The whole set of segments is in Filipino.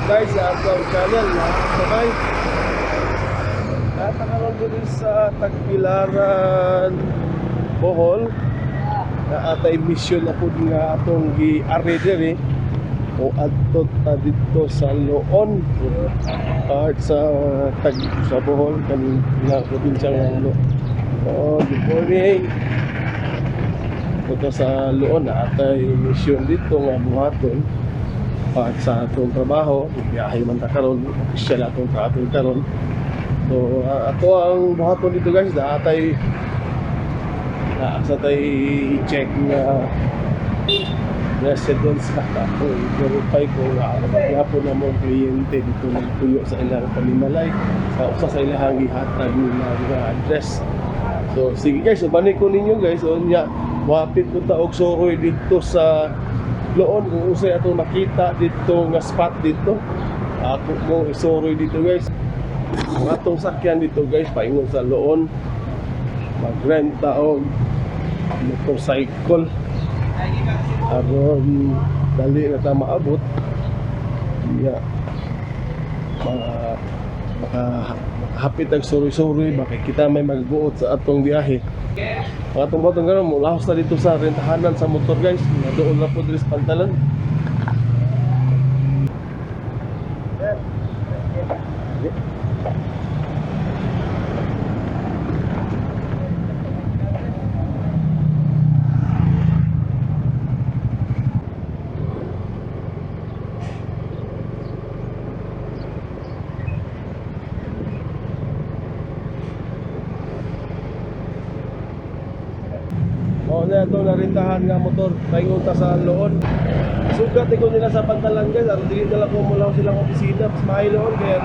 guys sa atong channel na sabay natakaroon din sa Tagbilaran, Bohol na atay mission na po nga atong gi-array diri o adto ta dito sa Loon part sa sa Bohol kanina probinsya ng Loon. Good morning. Punta sa Loon na atay mission dito nga buhaton at sa atong trabaho, biyahe man ta karon, official atong travel karon. So ato ang buhaton dito guys, atay sa tay i-check nga residence na ako, i-verify ko hapon na mo kliyente dito nagtuyo sa ilang panimalay sa usa sa ilang gihatag nila nga address. So sige guys, ubanin ko ninyo guys, so nya wapit ko ta og soroy dito sa Loon kung usay atong makita dito nga spot dito. Ako mo isoroy dito guys. Ang atong sakyan dito guys paingon sa Loon. Magrenta og motorcycle. Aron dali na ta maabot. Ya. Makahapit ang soroy-soroy baka kita may magbuot sa atong biyahe. Ang atong botong gano'n, mulahos na dito sa rentahanan sa motor guys. Doon na po dito sa pantalan. Na ito narintahan nga motor paingon ta sa Loon. Sugat ko nila sa pantalan guys, aron dili na lang ko mulaw silang opisina mas maay Loon kaya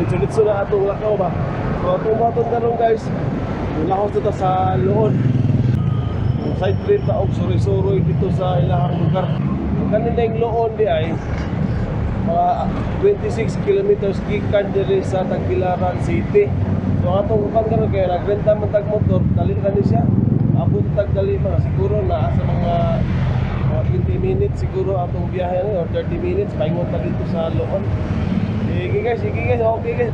ditsulitso na atong lakaw ba. So atong baton karon guys, mulahos ta sa Loon. Side trip ta og soroy-soroy dito sa ilahang lugar. Kanina yung Loon di ay mga 26 kilometers gikan diri sa Tagbilaran City. So atong ukan karon kaya nagrenta man tag motor, dali kani siya. Abot tagdali mga siguro na sa mga 20 minutes siguro atong biyahe or 30 minutes paingon ta dito sa Loon. Sige guys, okay guys,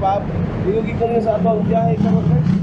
bigog ko na sa atong biyahe karon guys.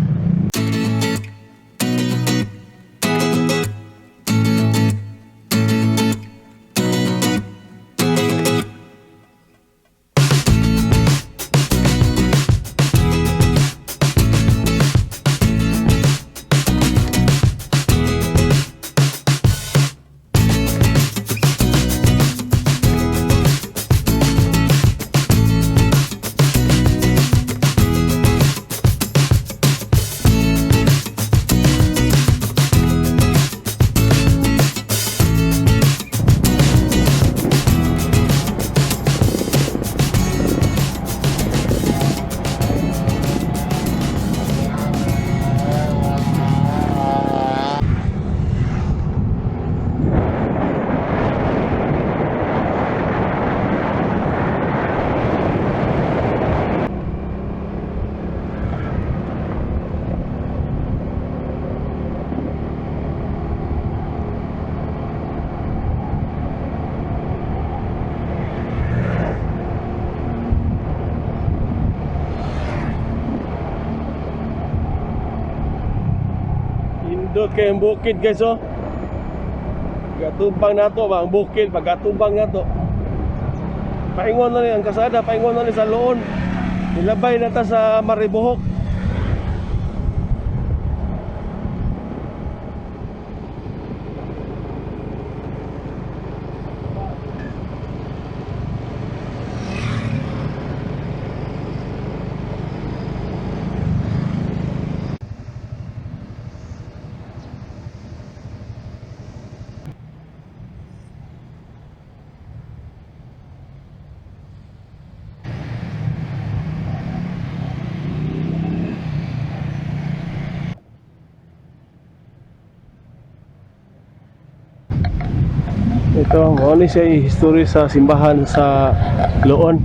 Indot kayong bukid guys oh. Gatumbang na to ba ang bukid, pagkatumbang na to paingon na ni ang kasada, paingon na ni sa Loon. Nilabay na ta sa Maribohok. Ito, ano siya history sa simbahan sa Loon.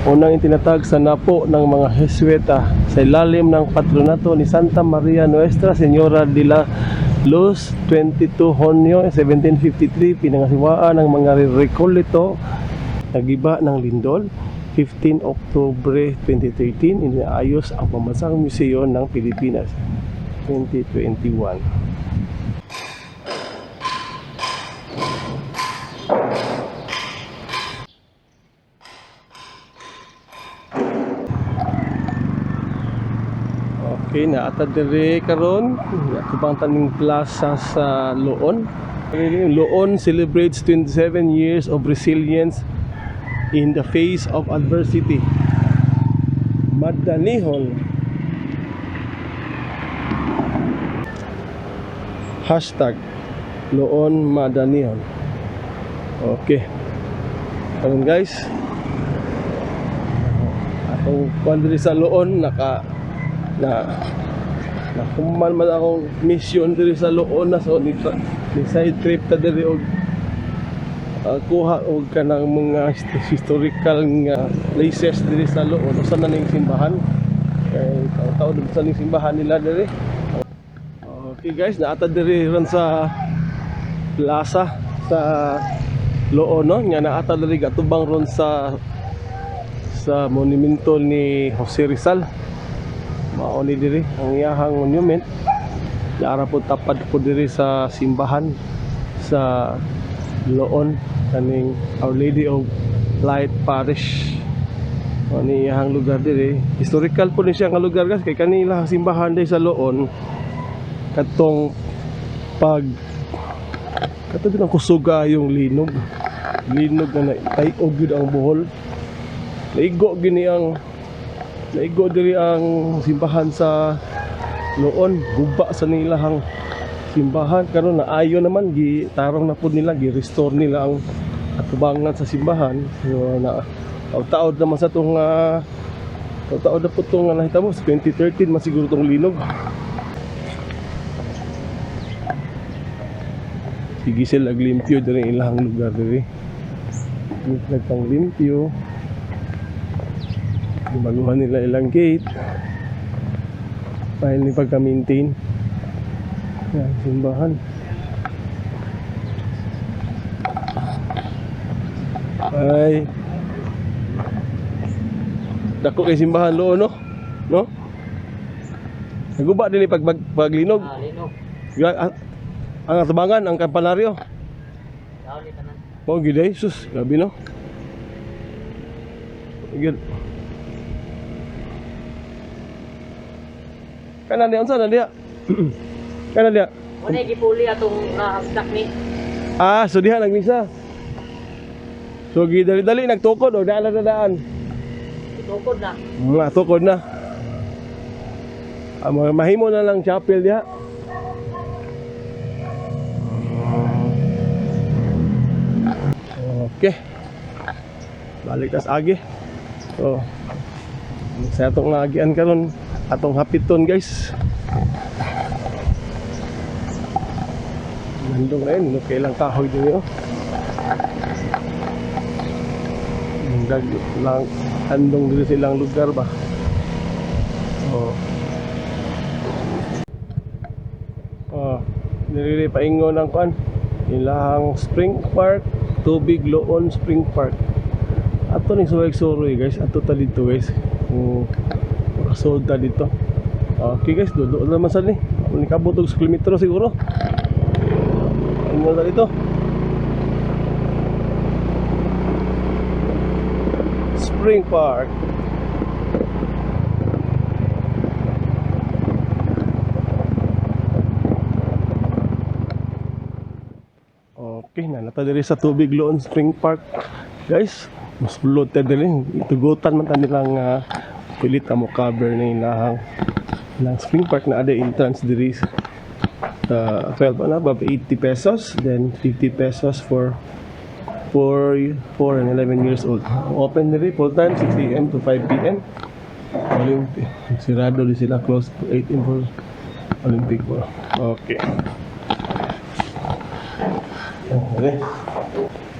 Unang itinatag sa napo ng mga Jesuita sa ilalim ng patronato ni Santa Maria Nuestra Señora de la Luz, 22 Hunyo 1753, pinangasiwaan ng mga Recolito nagiba ng lindol. 15 Oktubre 2013, inaayos ang Pambansang Museo ng Pilipinas 2021. Okay, naatad diri karon atubang taning plaza sa Loon. Loon celebrates 27 years of resilience in the face of adversity. Madanihon. Hashtag Loon Madanihon. Okay. Ayun guys. Atong kuandiri sa Loon nakuman man akong mission diri sa Loon na so ni side trip ta diri og kuha og kanang mga historical nga places diri sa Loon. Usa na ning simbahan kay taw-taw sa ning simbahan nila diri. Okay guys, naatad diri ron sa plaza sa Loon, no? Nga naatad diri gatubang ron sa monumento ni Jose Rizal. Mao ni diri ang iyahang monument. Yara po tapad po diri sa simbahan sa Loon kaning Our Lady of Light Parish. Ani iyahang lugar diri. Historical po ni siya nga lugar guys kay kanila simbahan diri sa Loon katong katong ang kusuga yung linog na naiog gyud ang buhol. Naigo diri ang simbahan sa Loon, guba sa nilahang simbahan karon naayo naman gitarong na pud nila, gi-restore nila ang atubangan sa simbahan. So na taud naman sa tong taud na pud tong nahitabo sa 2013 man siguro tong linog. Sige sila naglimpyo diri ilahang lugar diri. Nagpang limpyo. Baguhan nila ilang gate dahil ni pagka-maintain yan, simbahan. Ay dako kay simbahan Loon, no? Naguba din paglinog. Linog. Ang atubangan, ang kampanaryo. Oh, giday, sus, grabe no. Good. Kanan dia, unsa na dia? Kanan dia. Wala gipuli atong hashtag ni. So diha nagmisa. So gidali-dali nagtukod o daan na daan. Tukod na. Tukod na. Mahimo na lang chapel diha. Okay. Balik tas agi. So sa atong nagian karon atong hapiton guys. Nandong na yun, kailang kahoy din yun. Lang, handong din silang lugar ba. Nililipaingon ang kuan ilang spring park, Tubig Loon Spring Park. Ato ning suway-suroy guys, ato ta dito guys. Solda dito. Okay guys, doon naman sa ni. Kabutog sa kilometro siguro. Ano na dito? Spring Park. Okay, nata diri sa Tubig Loon Spring Park. Guys, mas bulot ta diri. Itugutan man ta nilang pilit na mo cover na ilang spring park na ada entrance diri 12 na ba 80 pesos, then 50 pesos for 4 and 11 years old. Open diri full time 6 AM to 5 PM. Olympic sirado di sila, close to 8 AM for Olympic. Okay. Okay.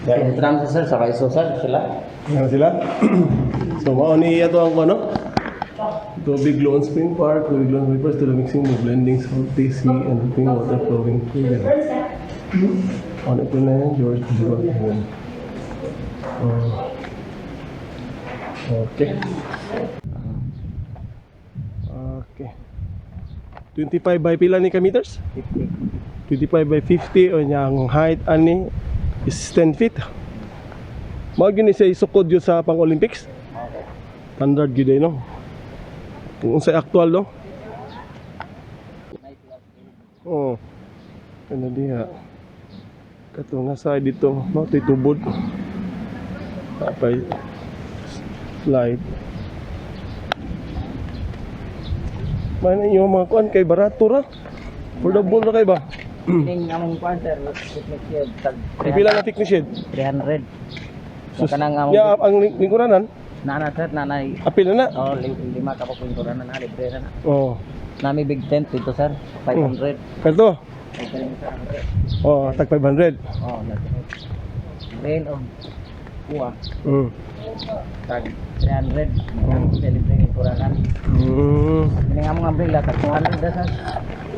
Dahil tram sa sir, sakay social sila. Ano sila? So mao ni ato ang ano? Tubig Loon Spring Park, Tubig Loon refers to the mixing of blending salty sea and clean water flowing through them. On ito na yan, George. Okay. Okay. 25 by pila ni ka meters? 50. 25 by 50 o niyang height ani is 10 feet. Mao gini siya isukod yun sa pang Olympics. Standard gyud no. Kung sa actual no. Oh. Ano diha? Kato nga side dito, no, titubod. Tapay slide. Mana yung mga kuan kay barato ra. Affordable ra kay ba? Ning among quarter, picnic shed tag Pila na thickness shed? 300. Sus, Kanang among ya ang lingkuranan, nana sir nanay. apil na na. Oh, lima ka pa pintura na libre na. Oh. Nami big tent dito sir, 500. Kanto? Ay kaling sir. Oh, tag 500. Oh, natin. Rain on. Kuha. Tag 300. Libre ng turanan. Ning among umbrella tag 200 da sir.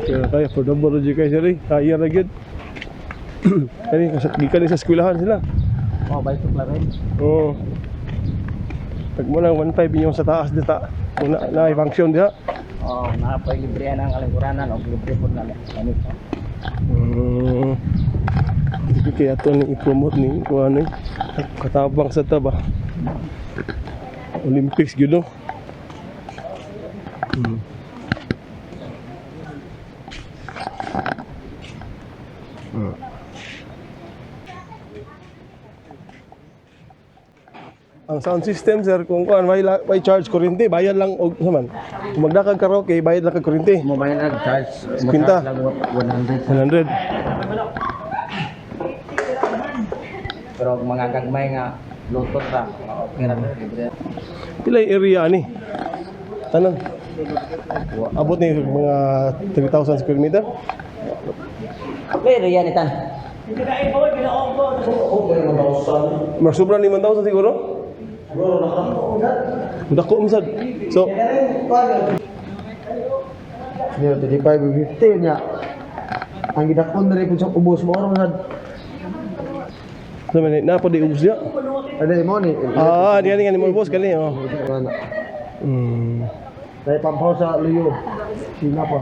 Kaya kaya affordable ra kay sir. Kaya ra gyud. Kani gikan sa eskwelahan sila. Oh, bay tukla rin. Oo. Pag mo lang 1.5 inyong sa taas dita. Kung na-function diha. Oh, napay libre ang alingkuranan o libre po na lamit. Hindi kaya ito ni i-promote ni kung ano katabang sa taba. Olympics yun no. Ang sound system sir kung kuan may charge kuryente bayad lang og naman. Kung magdakag karaoke bayad lang kag kuryente. Mobile na charge. Kwinta. 100. 100. Pero kung mga gagmay nga Bluetooth ra, okay ra libre. Pila yung area ni? Tanan. Abot ni mga 3,000 square meter. Pero yan itan. Mas sobra ni 1,000 siguro? Dako umsad. So, Niyo, 35-50 niya. Ang gidakon diri kun sa ubos mo ron sad. naman na po di ubos dia. Ada mo ni. Diyan nga ni mo boss kani oh. Dai pampaw sa luyo. Sina pa.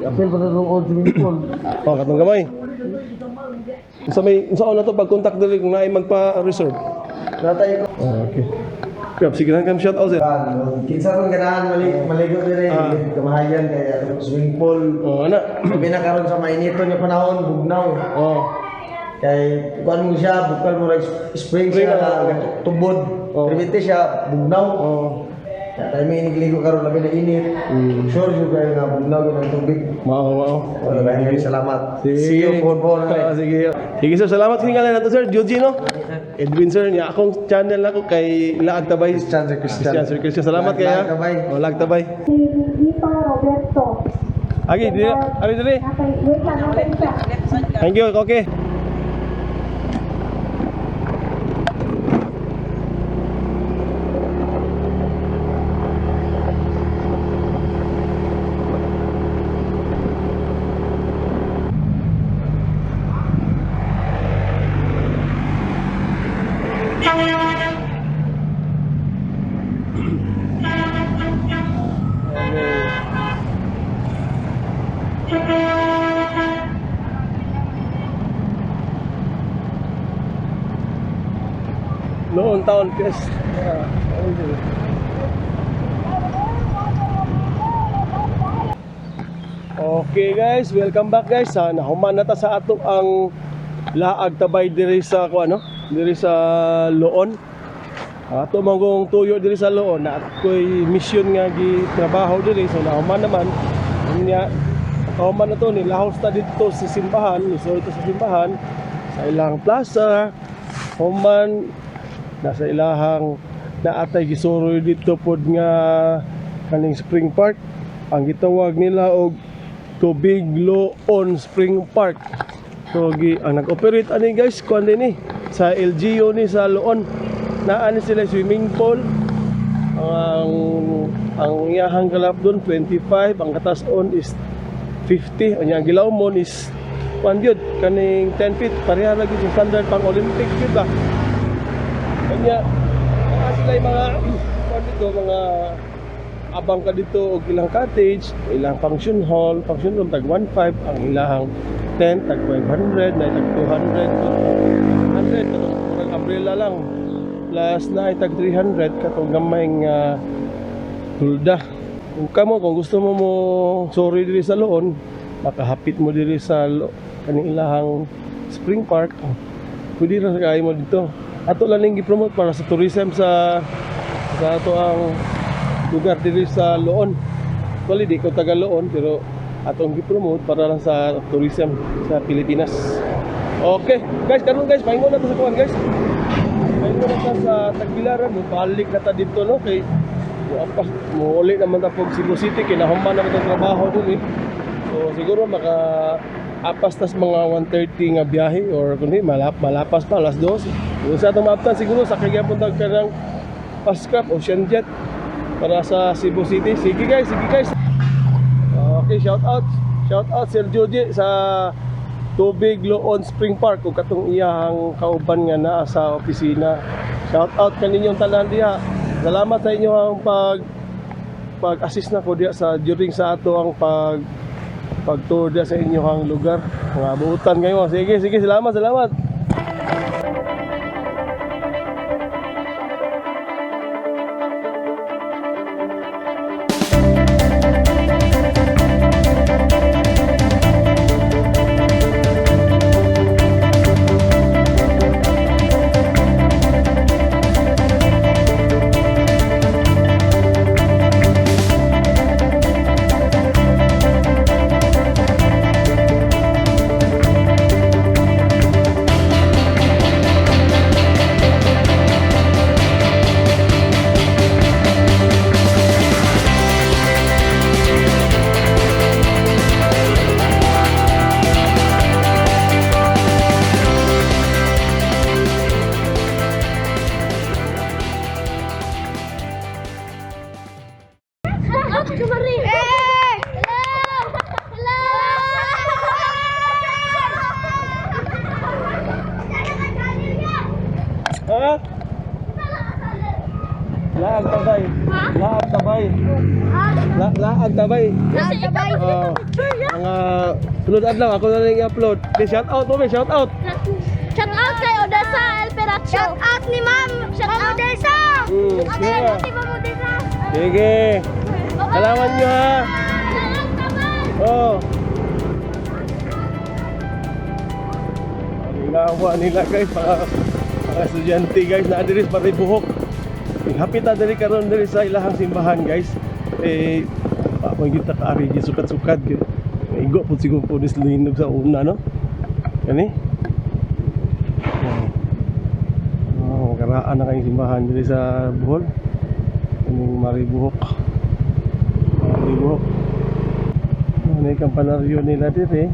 Apil pa sa old swimming pool. Oh, katong gamay. Sa una to pag contact dili kung naay magpa-reserve. Natay ko. Okay. Kaya sige lang kam shout out sir. Kinsa ron ganahan maligo diri kamahayan kay swimming pool. Oh, ana. Labi na karon sa mainito nga panahon bugnaw. Oh. Kay kuan mo siya bukal mo spring siya tubod. Private siya bugnaw. Oh. Kaya may inigligo karon labi na init. Sure juga nga bugnaw ng tubig. Mao. Maraming salamat. See you po. Sige. Sige sir, salamat kingalan nato sir, Joji no. Edwin sir, niya akong channel ako kay Laag Tabay. Christian sir, Christian. Salamat kaya. Laag Tabay. Oh, Laag Tabay. Si Ito Roberto. Agi, dili, ari dili. Wait lang, natin siya. Thank you, okay. Noon taon PS. Okay guys, welcome back guys. Nahuman na ta sa ato ang Laag Tabay diri sa ano, diri sa Loon. Ato magong tuyo diri sa Loon na ako'y mission nga gi trabaho diri so nahuman naman. Unya nahuman na to ni lahos ta dito sa simbahan, so ito sa simbahan sa ilang plaza. Human nasa ilahang naatay gisuroy dito pod nga kaning Spring Park. Ang gitawag nila og Tubig Loon Spring Park. So ang nag-operate ani guys kuan din ni sa LGU ni sa Loon. Naani sila swimming pool. Ang iyahang kalap doon 25, ang katas-on is 50. Ang gilaw mo is 1 gyud kaning 10 feet pareha lagi sa standard pang Olympic gyud ba. Kanya, sila yung mga, dito, mga abang ka dito o ilang cottage, ilang function hall, function room, tag 1.5, ang ilang tent, tag 500, na tag 200, 100, katong umbrella lang. Plus na tag 300, katong gamay nga tulda. Kung gusto mo sorry diri sa loon, makahapit mo diri sa kanilahang spring park, pwede rin kaya mo dito. Ato lang yung i-promote para sa tourism sa ato ang lugar diri sa Loon. Actually, di ko taga Loon, pero atong i-promote para lang sa tourism sa Pilipinas. Okay, guys, karon guys, pahingon na to sa kuwan, guys. Pahingon na ta sa Tagbilaran, balik na ta dito, no? Kay uli naman ta pag Cebu City, kinahuman naman itong trabaho dun, eh. So, siguro apas tas mga 1:30 nga biyahe or kundi malapas pa alas 2. Kung sa atong maaptan siguro sa kagapon tag kanang Pascap Ocean Jet para sa Cebu City. Sige guys. Okay, shout out Sir Joji sa Tubig Loon Spring Park ug katong iyang kauban nga naa sa opisina. Shout out kaninyong tanan diha. Salamat sa inyo ang pag-assist na ko diha sa during sa ato ang pag-tour diha sa inyong lugar. Mga buutan kayo. Sige, salamat. Ha? Laag tabay. Mga sunod adlaw ako na lang i-upload. Shout out mo, shout out. Shout out kay Odessa Elperacho. Shout out ni Ma'am. Shout out Odessa. Sige. Salamat nyo ha. Ginawa nila guys mga estudyante guys na adres para buhok. Hapit na diri karon diri sa ilahang simbahan guys. Pag kita kaari di sukat-sukat gyud. Igo pud siguro punis linog sa una no. Kani? Karaan na kayong simbahan diri sa Bohol. Kaning Maribuhok. Ano yung kampanaryo nila diri.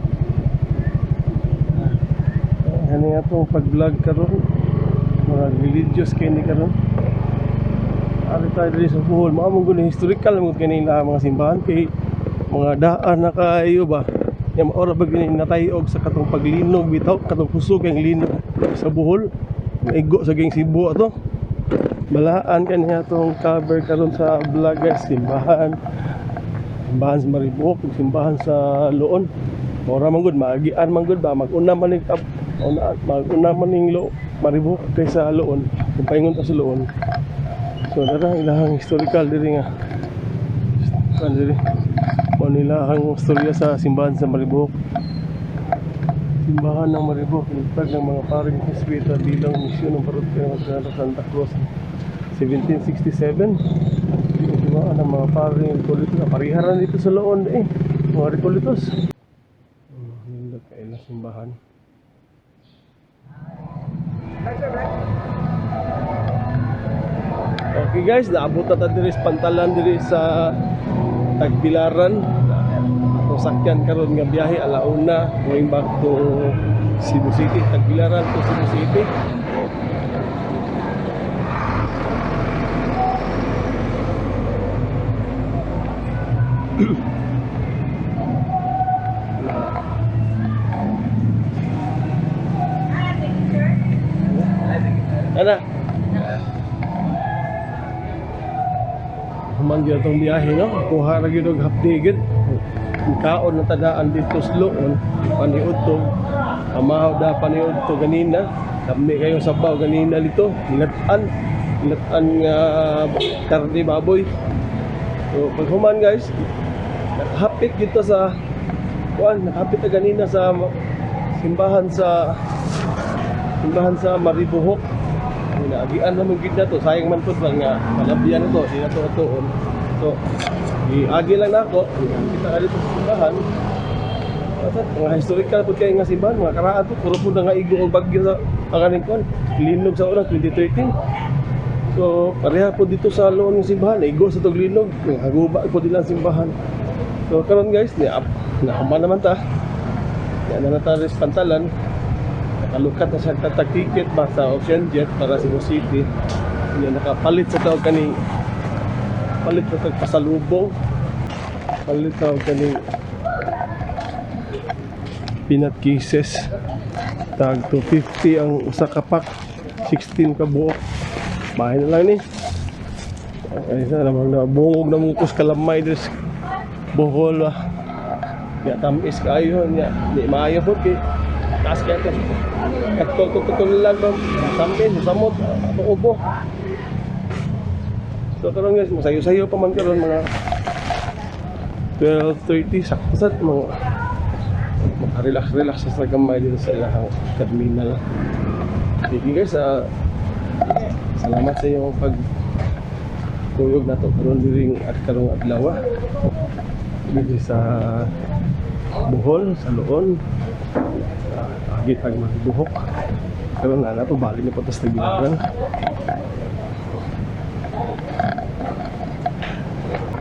Ano nga itong pag-vlog karon, mga religious kayo ni karon. Ari tayo diri sa Bohol, mga mong historical mga kanila mga simbahan kay mga daan na kayo ba. Yung ora ba natayog sa katong paglinog bitaw, katong kusog ang linog sa Bohol. Naigo sa gang Cebu ato. Balaan kaniya itong cover karon sa vlog guys, simbahan sa Maribuhok, simbahan sa Loon. Ora man gud maagian man gud ba mag-una man ning Maribuhok kay sa Loon. Kung paingon ta sa Loon. So dara ilahang historical diri nga. Kan diri. Mo ilahang istorya sa simbahan sa Maribuhok. Simbahan ng Maribuhok, nagtag ng mga paring Jesuita bilang misyon ng parokya ng Santa Cruz 1767. Simbahan ng mga paring Recoletos, pariharan dito sa Loon mga Recoletos. Nindot kayo na simbahan. Okay guys, naabot na tayo pantalan diri sa Tagbilaran. Atong sakyan karon nga biyahe alauna going back to Cebu City, Tagbilaran to Cebu City. Ana. man gyud atong biyahe no. Kuha ra gyud og hapdigid. Kaon na tadaan dito sa Loon, paniud to. Amahaw da paniud to ganina. Kami kayo sabaw ganina dito. Inatan nga karne baboy. So pag human guys, nakahapit dito sa nakapit na ganina sa simbahan sa Maribuhok. Naagian naman gid na to, sayang man pud lang nga malabyan to, di na to atuon. So giagi lang nako, kita ka dito sa simbahan. At mga historical pud kay nga simbahan, mga karaan to, puro pud nga igo og bagyo sa panganing kon. Linog sa una 2013. So pareha po dito sa Loon ng simbahan, igo sa tog linog, haguba po dilang simbahan. So karon guys, nakuman naman ta. Yan na taris pantalan. Nakalukat na siya tatag ticket ba sa Ocean Jet para sa Cebu City. Yan nakapalit sa tawag kani palit sa tawag pasalubong. Palit sa tawag kani peanut cases. Tag 250 ang usa ka pack, 16 ka buok. Bahay na lang ni. Ay sa namang nabungog na mong kus kalamay des Bohol ba. Ya tamis kayo niya. Di maayo po kay taas kaya ito. Katol lang ba. Sampin, samot, ubo. So karon guys, masayo-sayo pa man karon mga 12:30 sakto mga makarelax sa gamay dito sa ilang terminal. Sige guys, salamat sa iyong pagkuyog na to karon diring at karong adlaw dito sa Bohol, sa Loon. Agit ang Maribuhok. Karon na to bali ni patas na gilaran.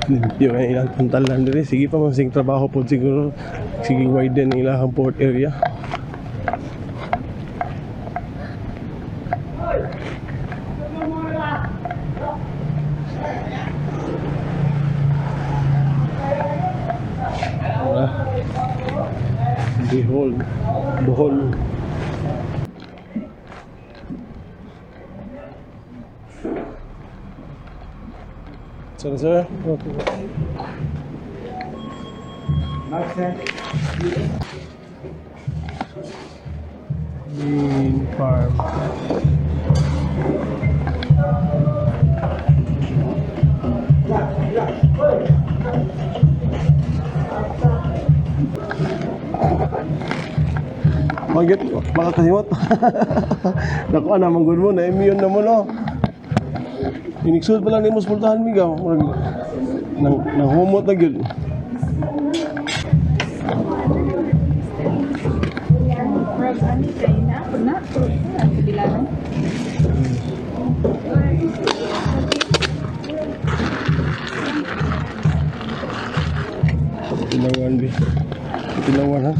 Limpyo ang ilang pantalan diri. Sige pa man sing trabaho po siguro. Sige widen ang ilang port area. Bohol. Sir. Okay. Bean farm. Magit, baka kasimot. Nakuha naman good mo, na-immune na mo no. Iniksud pa lang ni mo spultahan migaw. Nang humot na gyud. Tinawan ha.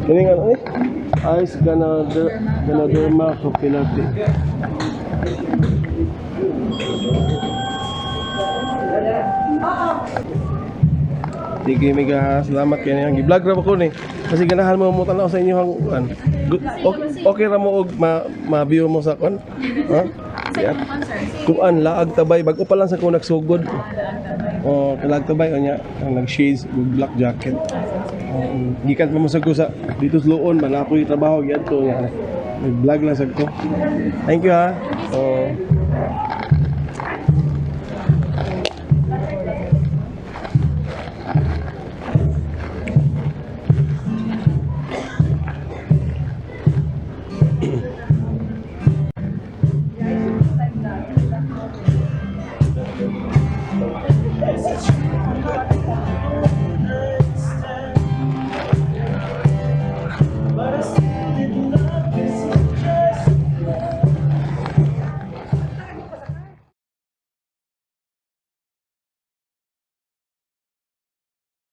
Ini nga Ice Ganoderma Copilati. Sige mega, salamat kayo niyang gi-vlog ra ko ni. Kasi ganahan mo tanaw sa inyo hang okay ra mo og ma-view mo sa kon. Ha? Yeah. Kuan laag tabay bago pa lang sa ko nagsugod. Oh, kalag tabay nya ang nag-shades ug black jacket. Gikan pa mo sa kusa dito sa Loon man ako yung trabaho gyud to nga. Nag-vlog lang sa ko. Thank you ha.